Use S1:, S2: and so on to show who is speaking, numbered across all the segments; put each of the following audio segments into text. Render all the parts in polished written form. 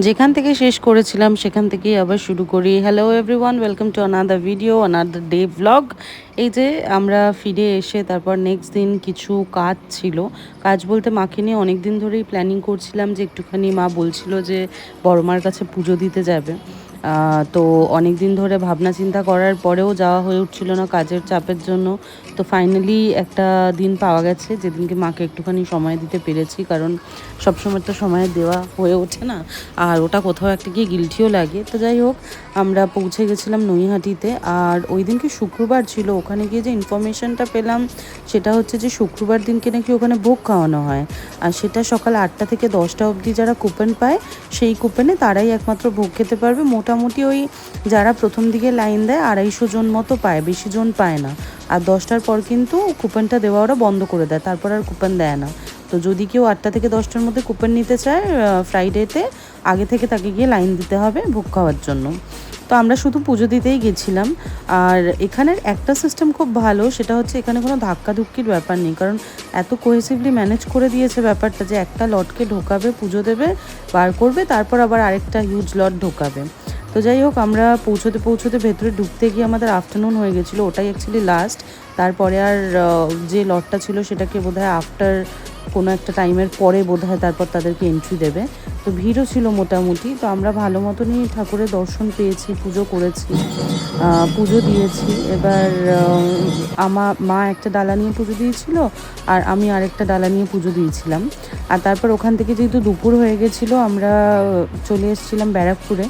S1: যেখান থেকে শেষ করেছিলাম সেখান থেকেই আবার শুরু করি। Hello everyone, welcome to another video, another day vlog. এই যে আমরা ফিরে এসে তারপর নেক্সট দিন কিছু কাজ ছিল। কাজ বলতে মাকে নিয়ে অনেক দিন ধরেই প্ল্যানিং করছিলাম যে একটুখানি, মা বলছিল যে বড় মার কাছে পুজো দিতে যাবে। তো অনেক দিন ধরে ভাবনা চিন্তা করার পরেও যাওয়া হয়ে উঠছিল না কাজের চাপের জন্য। তো ফাইনালি একটা দিন পাওয়া গেছে যেদিনকে মাকে একটুখানি সময় দিতে পেরেছি, কারণ সবসময় তো সময় দেওয়া হয়ে ওঠে না, আর ওটা কোথাও একটা গিয়ে গিলটিও লাগে। তো যাই হোক, আমরা পৌঁছে গেছিলাম নৈহাটিতে। আর ওই দিনকে শুক্রবার ছিল। ওখানে গিয়ে যে ইনফরমেশনটা পেলাম সেটা হচ্ছে যে শুক্রবার দিনকে নাকি ওখানে ভোগ খাওয়ানো হয়, আর সেটা সকাল 8টা থেকে 10টা অবধি যারা কুপন পায় সেই কুপনে তারাই একমাত্র ভোগ খেতে পারবে। মোটামুটি ওই যারা প্রথম দিকে লাইন দেয় 250 জন মতো পায়, বেশি জন পায় না। আর 10টার পর কিন্তু কুপনটা দেওয়া ওরা বন্ধ করে দেয়, তারপর আর কুপন দেয় না। তো যদি কেউ 8টা থেকে 10টার মধ্যে কুপন নিতে চায় ফ্রাইডেতে, আগে থেকে তাকে গিয়ে লাইন দিতে হবে ভোগ খাওয়ার জন্য। তো আমরা শুধু পুজো দিতেই গেছিলাম। আর এখানের একটা সিস্টেম খুব ভালো, সেটা হচ্ছে এখানে কোনো ধাক্কাধুক্কির ব্যাপার নেই, কারণ এত কোহেসিভলি ম্যানেজ করে দিয়েছে ব্যাপারটা যে একটা লটকে ঢোকাবে, পুজো দেবে, বার করবে, তারপর আবার আরেকটা হিউজ লট ঢোকাবে। তো যাই হোক, আমরা পৌঁছতে পৌঁছতে ভেতরে ঢুকতে গিয়ে আমাদের আফটারনুন হয়ে গেছিলো। ওটাই অ্যাকচুয়ালি লাস্ট। তারপরে আর যে লটটা ছিল সেটাকে বোধহয় আফটার কোনো একটা টাইমের পরে বোধহয় তারপর তাদেরকে এন্ট্রি দেবে। তো ভিড়ও ছিল মোটামুটি। তো আমরা ভালো মতনই ঠাকুরের দর্শন পেয়েছি, পুজো করেছি, পুজো দিয়েছি। এবার আমার মা একটা ডালা নিয়ে পুজো দিয়েছিল, আর আমি আরেকটা ডালা নিয়ে পুজো দিয়েছিলাম। আর তারপর ওখান থেকে যেহেতু দুপুর হয়ে গেছিলো, আমরা চলে এসেছিলাম ব্যারাকপুরে।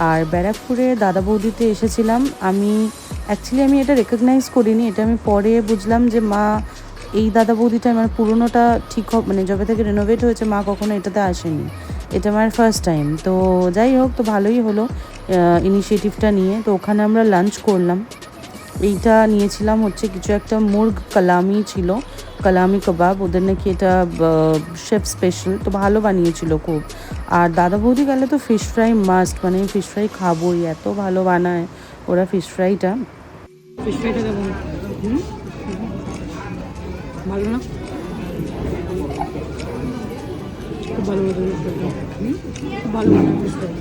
S1: আর ব্যারাকপুরে দাদা বৌদিতে এসেছিলাম। আমি এটা রেকগনাইজ করিনি, এটা আমি পরে বুঝলাম যে মা এই দাদা বৌদিটা আমার পুরোনোটা ঠিক মানে যবে থেকে রেনোভেট হয়েছে মা কখনো এটাতে আসেনি, এটা আমার ফার্স্ট টাইম। তো যাই হোক, তো ভালোই হলো ইনিশিয়েটিভটা নিয়ে। তো ওখানে আমরা লাঞ্চ করলাম। এইটা নিয়েছিলাম হচ্ছে কিছু একটা মুর্গ কালামি ছিল, কালামি কাবাব, ওদের নাকি এটা শেফ স্পেশাল, তো ভালো বানিয়েছিল খুব। আর দাদা বৌদি গেলে তো ফিশ ফ্রাই মাস্ট, মানে ফিশ ফ্রাই খাবোই, এত ভালো বানায় ওরা ফিশ ফ্রাইটা। দেখুন, ভালো না? খুব ভালো খুব ভালো বানায় ফিশ ফ্রাই।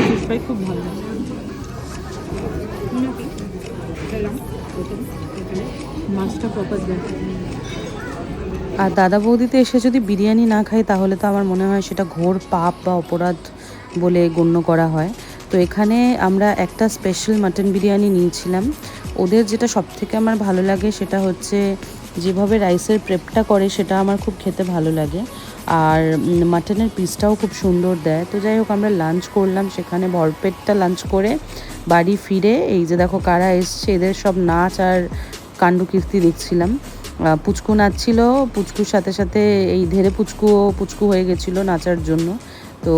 S1: ফিশ ফ্রাই খুব ভালো। মাছটা প্রপার দেয়। আর দাদা বৌদিতে এসে যদি বিরিয়ানি না খাই তাহলে তো আমার মনে হয় সেটা ঘোর পাপ বা অপরাধ বলে গণ্য করা হয়। তো এখানে আমরা একটা স্পেশাল মাটন বিরিয়ানি নিয়েছিলাম। ওদের যেটা সবথেকে আমার ভালো লাগে সেটা হচ্ছে যেভাবে রাইসের প্রেপটা করে, সেটা আমার খুব খেতে ভালো লাগে। আর মাটনের পিসটাও খুব সুন্দর দেয়। তো যাই হোক, আমরা লাঞ্চ করলাম সেখানে, ভরপেটটা লাঞ্চ করে বাড়ি ফিরে এই যে দেখো কারা এসছে, এদের সব নাচ আর কাণ্ডকীর্তি দেখছিলাম। পুচকু নাচছিল, পুচকুর সাথে সাথে এই ধেরে পুচকু হয়ে গেছিলো নাচার জন্য। তো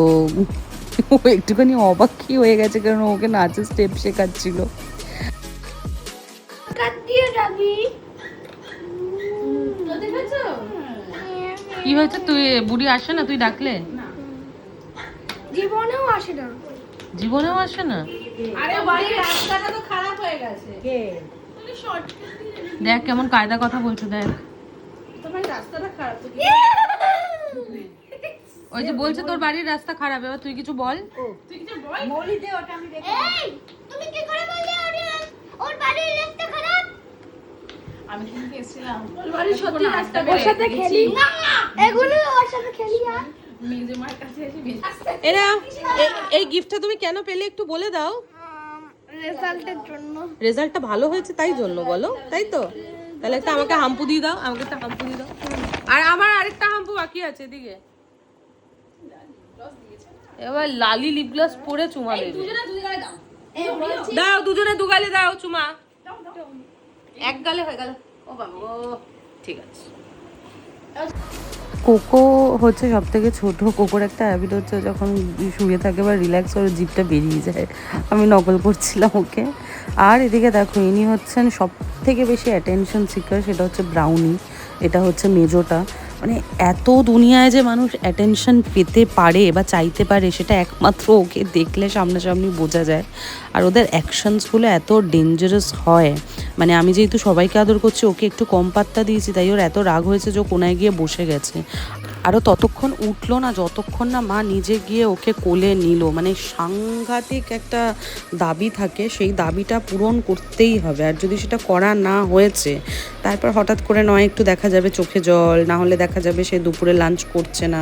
S1: ও একটুখানি অবাকই হয়ে গেছে, কারণ ওকে নাচের স্টেপ শেখাচ্ছিল। কি হয়েছে? তুই বুড়ি আসে না, তুই ডাকলে?
S2: জীবনেও আসে না।
S1: জীবনেও আসে না?
S3: আরে বাড়ির রাস্তাটা তো খারাপ হয়ে গেছে।
S1: দেখ কেমন কায়দা কথা বলছে, দেখ।
S3: তোমার রাস্তাটা খারাপ তো।
S1: ওই যে বলছে তোর বাড়ির রাস্তা খারাপ, এবার তুই কিছু বল।
S3: তুই কিছু বল। মৌলি দে, ওটা আমি দেখি।
S2: এই তুমি কি করে বললে ওর বাড়ির রাস্তা খারাপ?
S3: আমি কিন্তু এসেছিলাম ওর বাড়ির সত্যি রাস্তা
S2: ওর সাথে খেলি না, এগুলো ওর সাথে খেলি। আর
S3: মেজে মার কাছে এসে
S1: এরা এই গিফটটা তুমি কেন পেলে একটু বলে দাও।
S2: রেজাল্টের জন্য।
S1: রেজাল্টটা ভালো হয়েছে তাই জন্য বলো, তাই তো? তাহলে একটা আমাকে হাম্পু দিয়ে দাও, আমাকে একটা হাম্পু দিয়ে দাও। আর আমার আরেকটা হাম্পু বাকি আছে এদিকে। এবার লালি লিপ গ্লাস পরে চুমা দেবে। দাও দুজনে দু গালে দাও চুমা। এক গালে হয়ে গেল। ও বাবা, ঠিক আছে। কোকো হচ্ছে সব থেকে ছোটো। কোকোর একটা হ্যাবিট হচ্ছে যখন শুয়ে থাকে বা রিল্যাক্স করে জিভটা বেরিয়ে যায়। আমি নকল করছিলাম ওকে। আর এদিকে দেখো, ইনি হচ্ছেন সব থেকে বেশি অ্যাটেনশন সিকার, সেটা হচ্ছে ব্রাউনি। এটা হচ্ছে মেজোটা। মানে এত দুনিয়ায় যে মানুষ অ্যাটেনশন পেতে পারে বা চাইতে পারে সেটা একমাত্র ওকে দেখলে সামনাসামনি বোঝা যায়। আর ওদের অ্যাকশনসগুলো এত ডেঞ্জারাস হয়। মানে আমি যেহেতু সবাইকে আদর করছি, ওকে একটু কম পাত্তা দিয়েছি, তাই ওর এত রাগ হয়েছে যে ও কোনায় গিয়ে বসে গেছে। আরও ততক্ষণ উঠলো না যতক্ষণ না মা নিজে গিয়ে ওকে কোলে নিল। মানে সাংঘাতিক একটা দাবি থাকে, সেই দাবিটা পূরণ করতেই হবে। আর যদি সেটা করা না হয়েছে তারপর হঠাৎ করে নয় একটু দেখা যাবে চোখে জল, না হলে দেখা যাবে সে দুপুরে লাঞ্চ করছে না,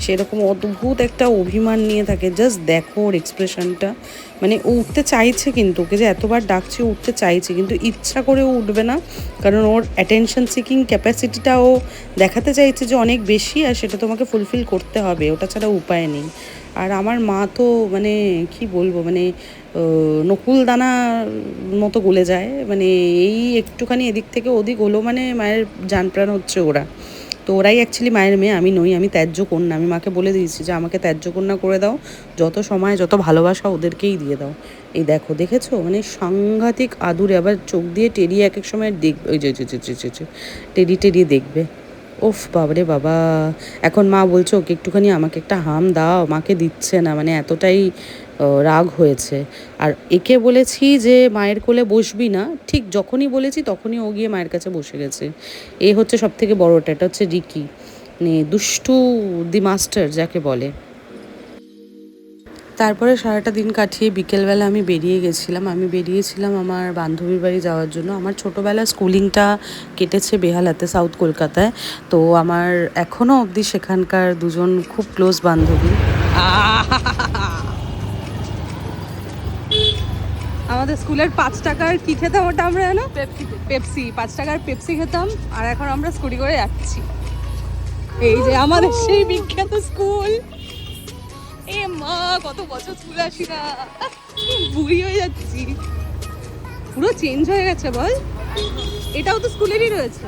S1: সেরকম অদ্ভুত একটা অভিমান নিয়ে থাকে। জাস্ট দেখো ওর এক্সপ্রেশনটা, মানে ও উঠতে চাইছে, কিন্তু ওকে যে এতবার ডাকছে ও উঠতে চাইছে কিন্তু ইচ্ছা করে ও উঠবে না, কারণ ওর অ্যাটেনশন সিকিং ক্যাপাসিটিটা ও দেখাতে চাইছে যে অনেক বেশি, আর সেটা তোমাকে ফুলফিল করতে হবে, ওটা ছাড়া উপায় নেই। আর আমার মা তো মানে কি বলবো, মানে নকুল দানা মতো গলে যায়, মানে এই একটুখানি এদিক থেকে ওদিক হলো মানে মায়ের জান প্রাণ হচ্ছে ওরা। তো ওরাই অ্যাকচুয়ালি মায়ের মেয়ে, আমি নই, আমি ত্যায্য কন্যা। আমি মাকে বলে দিয়েছি যে আমাকে ত্যায্য কন্যা করে দাও, যত সময় যত ভালোবাসা ওদেরকেই দিয়ে দাও। এই দেখো, দেখেছো মানে সাংঘাতিক আদুরে, আবার চোখ দিয়ে টেরিয়ে এক এক সময় দেখবে, ওই যে টেরিয়ে টেরিয়ে দেখবে। ওফ বাবারে বাবা, এখন মা বলছে ওকে একটুখানি আমাকে একটা হাম দাও, মাকে দিচ্ছে না, মানে এতটাই রাগ হয়েছে। আর একে বলেছি যে মায়ের কোলে বসবি না, ঠিক যখনই বলেছি তখনই ও গিয়ে মায়ের কাছে বসে গেছে। এ হচ্ছে সব থেকে বড়োটা, এটা হচ্ছে রিকি, মানে দুষ্টু দি মাস্টার যাকে বলে। তারপরে সারাটা দিন কাটিয়ে বিকেলবেলা আমি বেরিয়েছিলাম আমার বান্ধবীর বাড়ি যাওয়ার জন্য। আমার ছোটোবেলা স্কুলিংটা কেটেছে বেহালাতে, সাউথ কলকাতায়। তো আমার এখনও অবধি সেখানকার দুজন খুব ক্লোজ বান্ধবী।
S3: আমাদের স্কুলের 5 টাকার কি খেতাম ওটা আমরা জানো, পেপসি। 5 টাকার পেপসি খেতাম, আর এখন আমরা স্কুটি করে যাচ্ছি। এই যে আমাদের সেই বিখ্যাত স্কুল। এ মা, কত বছর স্কুলে আসি না, বুড়ি হয়ে যাচ্ছি, পুরো চেঞ্জ হয়ে গেছে বল। এটাও তো স্কুলেরই রয়েছে।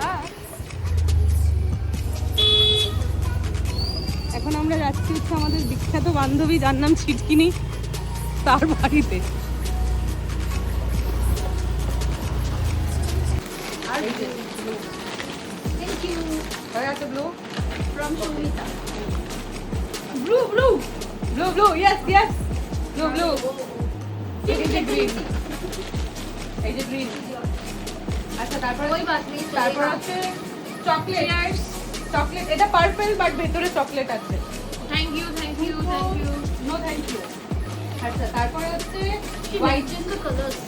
S3: এখন আমরা যাচ্ছি হচ্ছে আমাদের বিখ্যাত বান্ধবী যার নাম ছিটকিনি, তার বাড়িতে।
S2: Thank you.
S3: Blue,
S2: From Shumita.
S3: blue, yes, blue. এই যে green, আচ্ছা তারপর
S2: कोई बात नहीं,
S3: তারপর
S2: चलेगा।
S3: আছে চকলেট, এটা পার্পল বাট ভেতরে চকলেট আছে।
S2: Thank you.
S3: No thank you. আচ্ছা তারপরে হচ্ছে
S2: She
S3: white,
S2: mentioned the colors,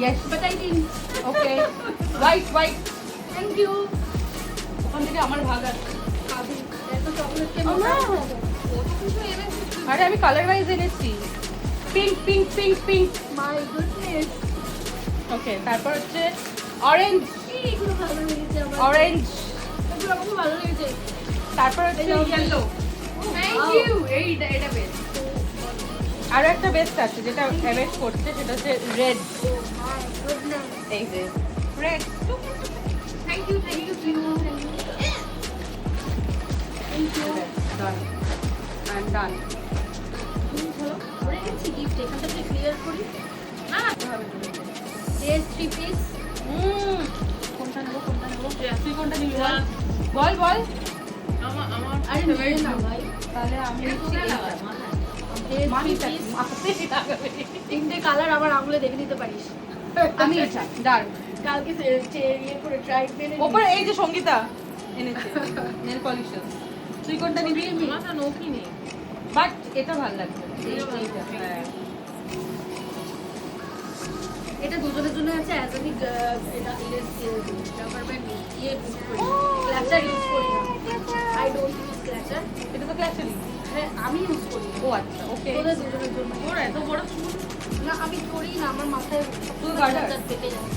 S3: yes,
S2: but I didn't.
S3: Okay, white.
S2: Thank you.
S3: ওখান থেকে আমার ভাগ আছে।
S2: अभी तो chocolate के
S3: Oh, no. আরে আমি কালার ওয়াইজ এনেছি, পিঙ্ক।
S2: My goodness.
S3: ওকে, তারপর হচ্ছে অরেঞ্জ,
S2: এগুলো ভালো লেগেছে আমার।
S3: অরেঞ্জ,
S2: এগুলো আমার খুব ভালো লেগেছে।
S3: তারপর হচ্ছে ইয়েলো।
S2: Thank you.
S3: এটা বেস্ট। আরো একটা বেস্ট আছে যেটা অ্যাভয়েড করছে, সেটা হচ্ছে রেড।
S2: Oh my goodness.
S3: এই যে red.
S2: Thank you.
S3: Done, I am done.
S2: পরে গেছি গিফট, এখানটা ক্লিয়ার করি। There's 3 piece.
S3: কোনটা নেবো? তুই কোনটা নিবি বল?
S2: আরে নিয়ে না ভাই।
S3: তাহলে আমি
S2: নিচ্ছি এইটা। There's 3 piece. 3টে কালার আবার আঙুলে দেখে নিতে পারিস।
S3: আমি এটা ডান।
S2: কালকে ইয়ে করে ট্রাই মেনে
S3: ওপরে এই যে সঙ্গীতা এনেছে নেল পলিশার। তুই কোনটা নিবি?
S2: মাথা নখই নেই।
S3: বাট এটা ভালো লাগবে, এইটা। হ্যাঁ,
S2: এটা দুজনের জন্য আছে অ্যাজ আমি এটা রাবার ব্যান্ড ইয়ে ইউজ করি, ক্লাচার ইউজ করি না। I don't use clutcher.
S3: এটা তো ক্লাসেরই।
S2: হ্যাঁ আমি ইউজ করি।
S3: ও আচ্ছা, ওকে।
S2: তোদের দুজনের জন্য।
S3: ওর এত বড় চুল।
S2: না আমি করি না, আমার মাথায়
S3: চুল গার্ডার?
S2: কেটে যায়,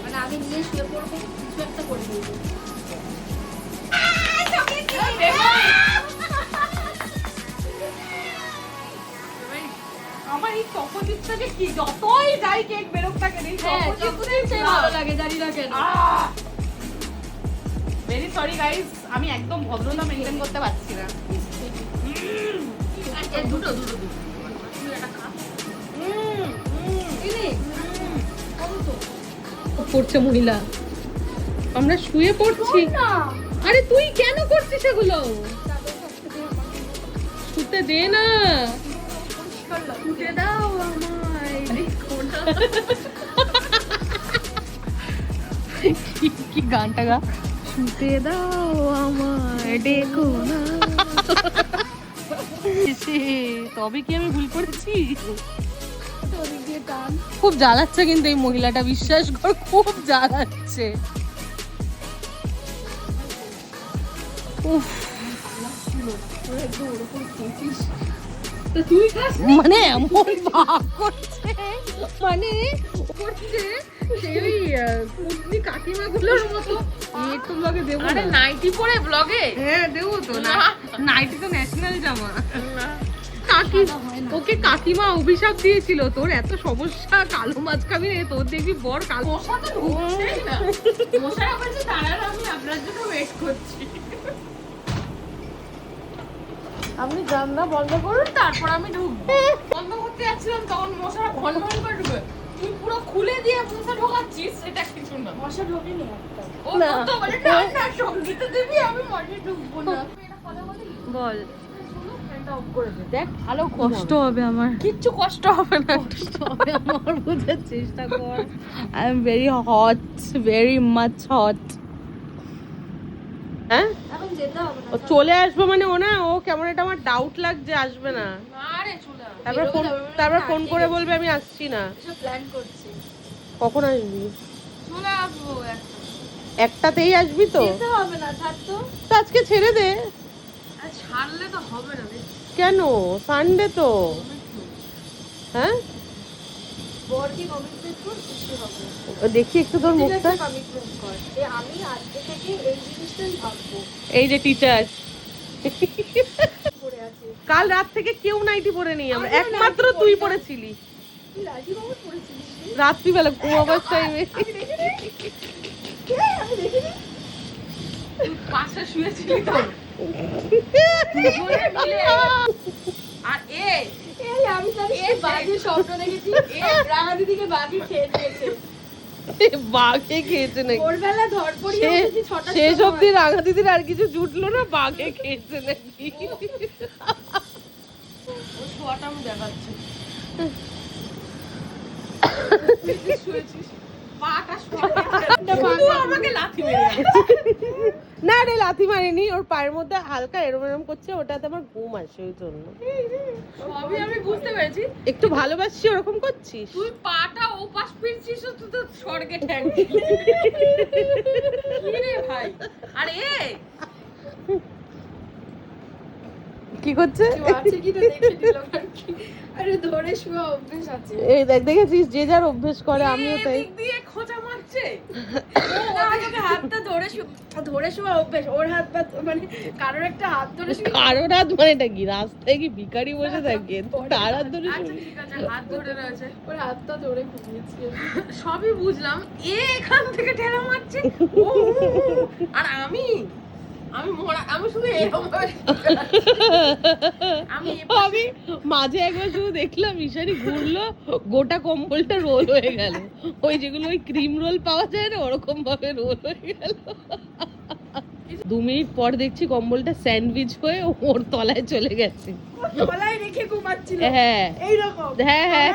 S2: মানে আমি নিয়ে শুয়ে পড়বো, কিছু একটা করে দিই।
S3: আমার এই চকোচিপসটাকে কি যতই যাই কেক বেরোক না কেন, এই
S2: হ্যাঁ চকোচিপসটাই ভালো লাগে, জানি না কেন।
S3: ভেরি সরি গাইস, আমি একদম ভদ্রতা মেনটেন করতে পারছি না।
S2: দুটো
S3: পড়ছে মহিলা, আমরা শুয়ে পড়ছি। আরে তুই কেন করছিস এগুলো? শুতে দে না,
S2: শুতে দাও আমায়।
S3: কি গানটা গা, ছুটে দাও আমায় ডেকো না। তবে কি আমি ভুল করেছি? খুব জ্বালাচ্ছে কিন্তু এই মহিলাটা, বিশ্বাস কর খুব জ্বালাচ্ছে। উফ, মানে এমন ভাব করছে, মানে করছে সেই কাকিমা গুলোর মতো। একটু ব্লগে দেবো, আরে নাইটি পরে ব্লগে, হ্যাঁ দেবো তো। না নাইটি তো ন্যাশনাল জামা। কাকি ওকে কাকিমা অভিশাপ দিয়েছিল, তোর এত সমস্যা, কালো মাছ খাবি রে, তোর দেখবি বর কালো। মশা তো ঢুকছেই না, মশারা বলছে দাঁড়ান আমি আপনার জন্য ওয়েট করছি। আপনি জানলা বন্ধ করুন তারপর আমি ঢুকবো। বন্ধ করতে যাচ্ছিলাম তখন মশারা ঘন ঘন করে ঢুকে, তুই পুরো খুলে দিয়ে মশা ঢোকাচ্ছিস, সেটা কিছু না। মশা ঢোকেনি একটা, ও তো বলে না না সঙ্গীত দেবী আমি মশা ঢুকবো না। বল দেখ, ভালো কষ্ট হবে আমার। কিচ্ছু কষ্ট হবে না, কষ্ট হবে আমার, বোঝার চেষ্টা কর। I am very hot, very much hot. হ্যাঁ
S2: এখন যেতে হবে না।
S3: ও চলে আসবে মানে ও না, ও কেমন এটা আমার ডাউট লাগছে, আসবে না।
S2: আরে চলে আয়।
S3: তারপর ফোন করে বলবে আমি আসছি না।
S2: এসব প্ল্যান করছি।
S3: কখন আসবি?
S2: চলে আসবো
S3: একটাতেই আসবি তো?
S2: যেতে হবে না, ছাড় তো।
S3: তো আজকে ছেড়ে দে।
S2: আরে ছাড়লে তো হবে না রে।
S3: কেন? সানডে তো। হ্যাঁ
S2: বরকে কমিটমেন্ট কর, খুশি হবে।
S3: দেখি একটু তোর মুখটা।
S2: কমিটমেন্ট কর যে আমি আজকে থেকে এই জিনিসটাই ভাববো।
S3: এই যে টিচার
S2: পড়ে আছে।
S3: কাল রাত থেকে কেউ নাইটি পরে নেই, আমরা একমাত্র তুই পরেছিলি
S2: তুই লাঠি বাবু পড়েছিলিস?
S3: রাত্রিবেলা ঘুমাবার টাইমে।
S2: আমি দেখিনি।
S3: পাশে শুয়েছিলি তো। আর
S2: এই আমি জানি বাঘের স্বপ্ন দেখেছি, রাঙা দিদিকে বাঘে খেয়ে নিয়েছে।
S3: বাঘে খেয়েছে নাকি?
S2: ভোরবেলা ধরপড়ি উঠেছি 6টার
S3: শেষ
S2: সময়।
S3: অব্দি রাঙা দিদির আর কিছু জুটলো না, বাঘে খেয়েছে নাকি? ও ছোয়াটা আমি দেখাচ্ছি। শুয়েছিস পাটা শুয়ে আমাকে লাথি মেরে না রে, লাথি মারিনি, ওর পায়ের মধ্যে হালকা এরম এরম করছে, ওটাতে আমার ঘুম আসে ওই জন্য। সবই আমি বুঝতে পেরেছি, একটু ভালোবাসছি ওরকম করছিস। তুই পাটা ও পাশ ফিরছিস তো, তো স্বর্গে ঠ্যাং দিলি। কি রে ভাই? আরে কি করছে?
S2: আছে কি তো দেখে দিল কি। আরে ধরে শুয়ে অভ্যেস আছে।
S3: এই দেখ, দেখেছিস যে যার অভ্যেস করে, আমিও তাই।
S2: দিক দিয়ে খোঁচা মারছে। ও আমাকে হাতটা ধরে শুয়ে অভ্যেস, ওর হাত পা মানে কারোর একটা হাত ধরে শুয়ে।
S3: কারোর হাত মানে এটা কি রাস্তায় কি ভিখারি বসে থাকে তার হাত ধরে?
S2: আচ্ছা ঠিক আছে, হাত ধরে রয়েছে, ওর হাতটা ধরে ঘুমিয়েছি। সবই বুঝলাম, এখান থেকে ঠেলা মারছে ও, আর আমি শুধু এরকম
S3: আমি মাঝে একবার শুধু দেখলাম ইশানি ঘুরলো, গোটা কম্বলটা রোল হয়ে গেল। ওই যেগুলো ওই ক্রিম রোল পাওয়া যায় না, ওরকম ভাবে রোল হয়ে গেল। 2 মিনিট পর দেখছি কম্বলটা স্যান্ডউইচ হয়ে ওর তলায় চলে গেছে।
S2: তলায় রেখে ঘুমাচ্ছিল।
S3: হ্যাঁ
S2: এইরকম।
S3: হ্যাঁ হ্যাঁ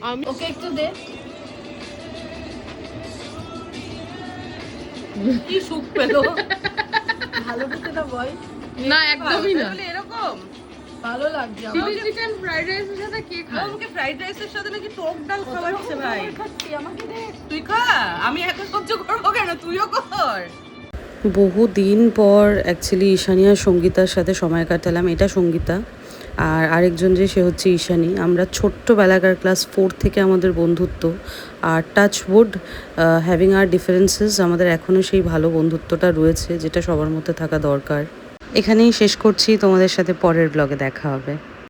S3: আমি
S2: ওকে একটু দে।
S3: কি সুখ পেলো।
S2: ভালো খেতে না বল।
S3: না একদমই না, এরকম
S2: ভালো লাগছে আমার।
S3: চিলি চিকেন ফ্রাইড রাইসের সাথে কে খায়? আমাকে ফ্রাইড রাইসের সাথে নাকি টক ডাল খাওয়াচ্ছে ভাই।
S2: আমাকে দে।
S3: তুই খা, আমি একা সহ্য করবো কেন, তুইও কর।
S1: বহু দিন পর অ্যাকচুয়ালি ঈশানী আর সঙ্গীতার সাথে সময় কাটালাম। এটা সঙ্গীতা, আর আরেকজন যে সে হচ্ছে ঈশানী। আমরা ছোট্টবেলাকার ক্লাস 4 থেকে আমাদের বন্ধুত্ব, আর টাচ উড হ্যাভিং আর ডিফারেন্সেস, আমাদের এখনও সেই ভালো বন্ধুত্বটা রয়েছে যেটা সবার মধ্যে থাকা দরকার। এখানেই শেষ করছি, তোমাদের সাথে পরের ব্লগে দেখা হবে।